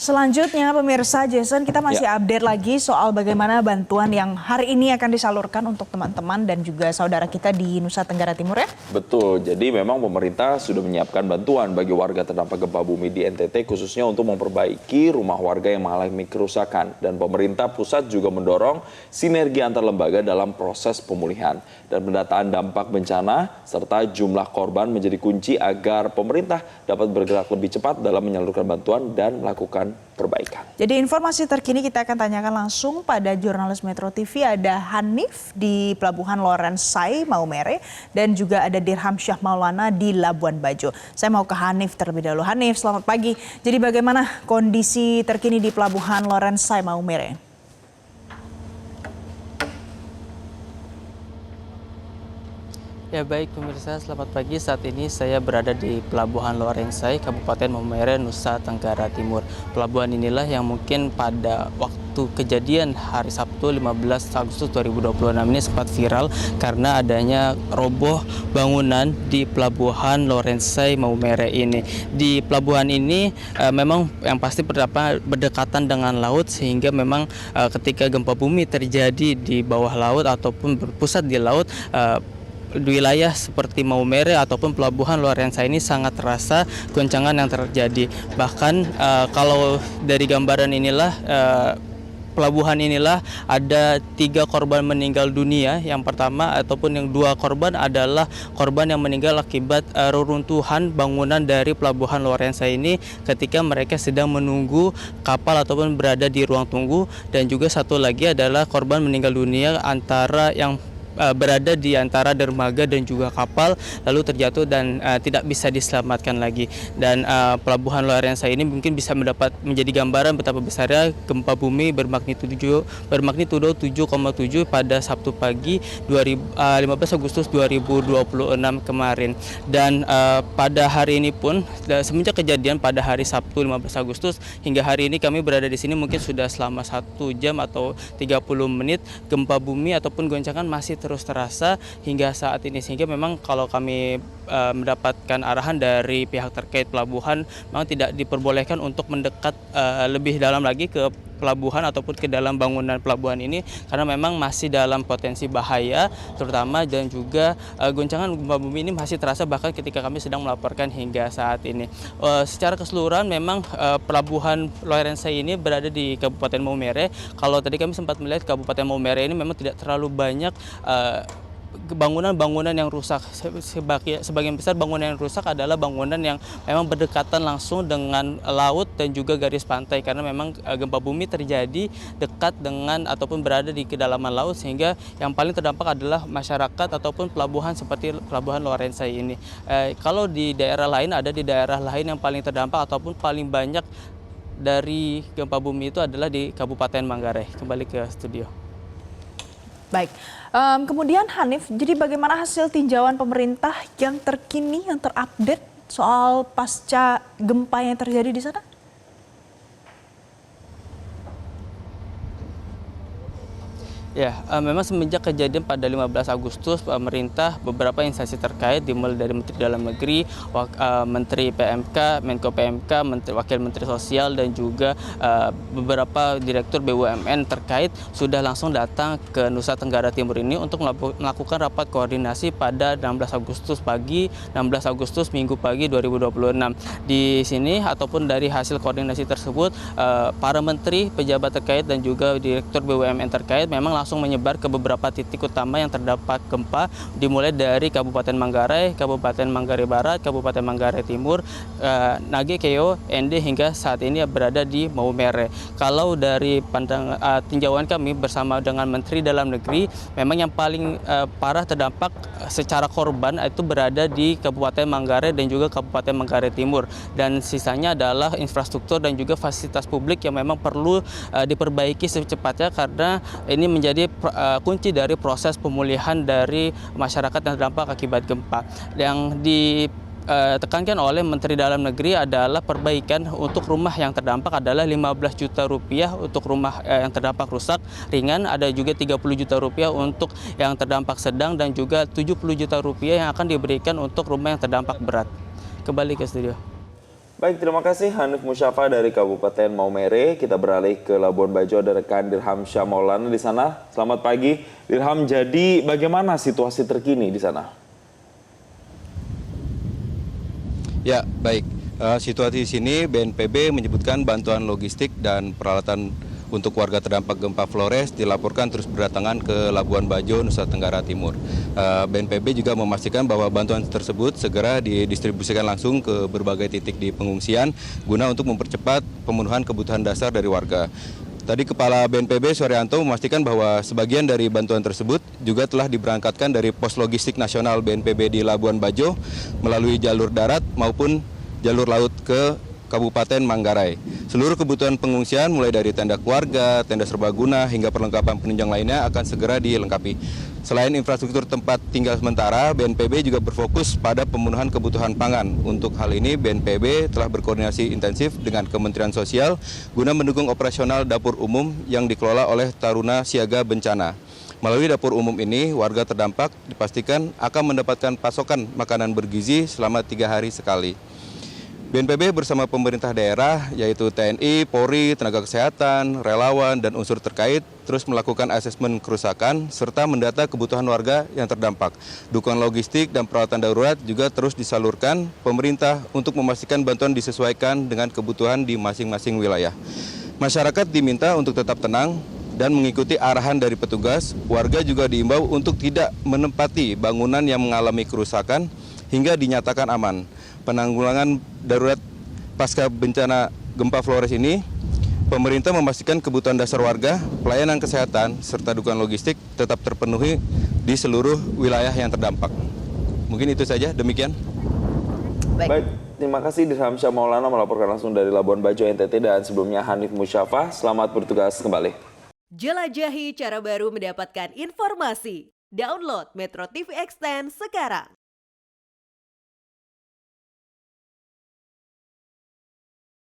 Selanjutnya pemirsa Jason, kita masih update lagi soal bagaimana bantuan yang hari ini akan disalurkan untuk teman-teman dan juga saudara kita di Nusa Tenggara Timur ya. Betul, jadi memang pemerintah sudah menyiapkan bantuan bagi warga terdampak gempa bumi di NTT khususnya untuk memperbaiki rumah warga yang mengalami kerusakan. Dan pemerintah pusat juga mendorong sinergi antar lembaga dalam proses pemulihan. Dan pendataan dampak bencana serta jumlah korban menjadi kunci agar pemerintah dapat bergerak lebih cepat dalam menyalurkan bantuan dan melakukan perbaikan. Jadi informasi terkini kita akan tanyakan langsung pada jurnalis Metro TV, ada Hanif di Pelabuhan Lorensai, Maumere, dan juga ada Dirham Syah Maulana di Labuan Bajo. Saya mau ke Hanif terlebih dahulu. Hanif, selamat pagi. Jadi bagaimana kondisi terkini di Pelabuhan Lorensai, Maumere? Ya baik pemirsa, selamat pagi. Saat ini saya berada di Pelabuhan Lorensai, Kabupaten Maumere, Nusa Tenggara Timur. Pelabuhan inilah yang mungkin pada waktu kejadian hari Sabtu 15 Agustus 2026 ini sempat viral karena adanya roboh bangunan di Pelabuhan Lorensai Maumere ini. Di pelabuhan ini memang yang pasti berdekatan dengan laut, sehingga memang ketika gempa bumi terjadi di bawah laut ataupun berpusat di laut, di wilayah seperti Maumere ataupun Pelabuhan Lorensai ini sangat terasa goncangan yang terjadi. Bahkan kalau dari gambaran inilah, pelabuhan inilah ada 3 korban meninggal dunia. Yang pertama ataupun yang 2 korban adalah korban yang meninggal akibat reruntuhan bangunan dari Pelabuhan Lorensai ini ketika mereka sedang menunggu kapal ataupun berada di ruang tunggu. Dan juga satu lagi adalah korban meninggal dunia antara yang berada di antara dermaga dan juga kapal lalu terjatuh dan tidak bisa diselamatkan lagi. Dan Pelabuhan Lorensai ini mungkin bisa menjadi gambaran betapa besarnya gempa bumi bermagnitudo 7,7 pada Sabtu pagi 15 Agustus 2026 kemarin. Dan pada hari ini pun semenjak kejadian pada hari Sabtu 15 Agustus hingga hari ini kami berada di sini mungkin sudah selama 1 jam atau 30 menit gempa bumi ataupun goncangan masih terus terasa hingga saat ini, sehingga memang kalau kami mendapatkan arahan dari pihak terkait pelabuhan memang tidak diperbolehkan untuk mendekat lebih dalam lagi ke pelabuhan ataupun ke dalam bangunan pelabuhan ini karena memang masih dalam potensi bahaya terutama, dan juga goncangan gempa bumi ini masih terasa bahkan ketika kami sedang melaporkan hingga saat ini. Secara keseluruhan memang Pelabuhan Lorensai ini berada di Kabupaten Maumere. Kalau tadi kami sempat melihat Kabupaten Maumere ini memang tidak terlalu banyak bangunan-bangunan yang rusak. Sebagian besar bangunan yang rusak adalah bangunan yang memang berdekatan langsung dengan laut dan juga garis pantai, karena memang gempa bumi terjadi dekat dengan ataupun berada di kedalaman laut, sehingga yang paling terdampak adalah masyarakat ataupun pelabuhan seperti Pelabuhan Lorensai ini. Kalau di daerah lain, ada di daerah lain yang paling terdampak ataupun paling banyak dari gempa bumi itu adalah di Kabupaten Manggarai. Kembali ke studio. Baik, kemudian Hanif, jadi bagaimana hasil tinjauan pemerintah yang terkini, yang terupdate soal pasca gempa yang terjadi di sana? Ya, memang semenjak kejadian pada 15 Agustus, pemerintah beberapa instansi terkait dimulai dari Menteri Dalam Negeri, Menteri PMK, Menko PMK, Wakil Menteri Sosial, dan juga beberapa direktur BUMN terkait sudah langsung datang ke Nusa Tenggara Timur ini untuk melakukan rapat koordinasi pada 16 Agustus pagi, 16 Agustus Minggu pagi 2026. Di sini ataupun dari hasil koordinasi tersebut, para menteri, pejabat terkait, dan juga direktur BUMN terkait memang langsung menyebar ke beberapa titik utama yang terdampak gempa, dimulai dari Kabupaten Manggarai, Kabupaten Manggarai Barat, Kabupaten Manggarai Timur, Nage, Keo, Ende, hingga saat ini berada di Maumere. Kalau dari tinjauan kami bersama dengan Menteri Dalam Negeri, memang yang paling parah terdampak secara korban itu berada di Kabupaten Manggarai dan juga Kabupaten Manggarai Timur, dan sisanya adalah infrastruktur dan juga fasilitas publik yang memang perlu diperbaiki secepatnya karena ini menjadi kunci dari proses pemulihan dari masyarakat yang terdampak akibat gempa. Yang ditekankan oleh Menteri Dalam Negeri adalah perbaikan untuk rumah yang terdampak adalah 15 juta rupiah untuk rumah yang terdampak rusak ringan, ada juga 30 juta rupiah untuk yang terdampak sedang, dan juga 70 juta rupiah yang akan diberikan untuk rumah yang terdampak berat. Kembali ke studio. Baik, terima kasih Hanif Musyafa dari Kabupaten Maumere. Kita beralih ke Labuan Bajo, ada rekan Dirham Syah Maulana di sana. Selamat pagi, Dirham. Jadi bagaimana situasi terkini di sana? Ya, baik. Situasi di sini BNPB menyebutkan bantuan logistik dan peralatan untuk warga terdampak gempa Flores dilaporkan terus berdatangan ke Labuan Bajo, Nusa Tenggara Timur. BNPB juga memastikan bahwa bantuan tersebut segera didistribusikan langsung ke berbagai titik di pengungsian guna untuk mempercepat pemenuhan kebutuhan dasar dari warga. Tadi Kepala BNPB Suryanto memastikan bahwa sebagian dari bantuan tersebut juga telah diberangkatkan dari pos logistik nasional BNPB di Labuan Bajo melalui jalur darat maupun jalur laut ke Kabupaten Manggarai. Seluruh kebutuhan pengungsian mulai dari tenda keluarga, tenda serbaguna hingga perlengkapan penunjang lainnya akan segera dilengkapi. Selain infrastruktur tempat tinggal sementara, BNPB juga berfokus pada pemenuhan kebutuhan pangan. Untuk hal ini BNPB telah berkoordinasi intensif dengan Kementerian Sosial guna mendukung operasional dapur umum yang dikelola oleh Taruna Siaga Bencana. Melalui dapur umum ini, warga terdampak dipastikan akan mendapatkan pasokan makanan bergizi selama 3 hari sekali. BNPB bersama pemerintah daerah yaitu TNI, Polri, tenaga kesehatan, relawan, dan unsur terkait terus melakukan asesmen kerusakan serta mendata kebutuhan warga yang terdampak. Dukungan logistik dan peralatan darurat juga terus disalurkan pemerintah untuk memastikan bantuan disesuaikan dengan kebutuhan di masing-masing wilayah. Masyarakat diminta untuk tetap tenang dan mengikuti arahan dari petugas. Warga juga diimbau untuk tidak menempati bangunan yang mengalami kerusakan hingga dinyatakan aman. Penanggulangan darurat pasca bencana gempa Flores ini, pemerintah memastikan kebutuhan dasar warga, pelayanan kesehatan, serta dukungan logistik tetap terpenuhi di seluruh wilayah yang terdampak. Mungkin itu saja, demikian. Baik, terima kasih Dirham Syah Maulana melaporkan langsung dari Labuan Bajo, NTT, dan sebelumnya Hanif Musyafa. Selamat bertugas kembali. Jelajahi cara baru mendapatkan informasi. Download Metro TV Extend sekarang.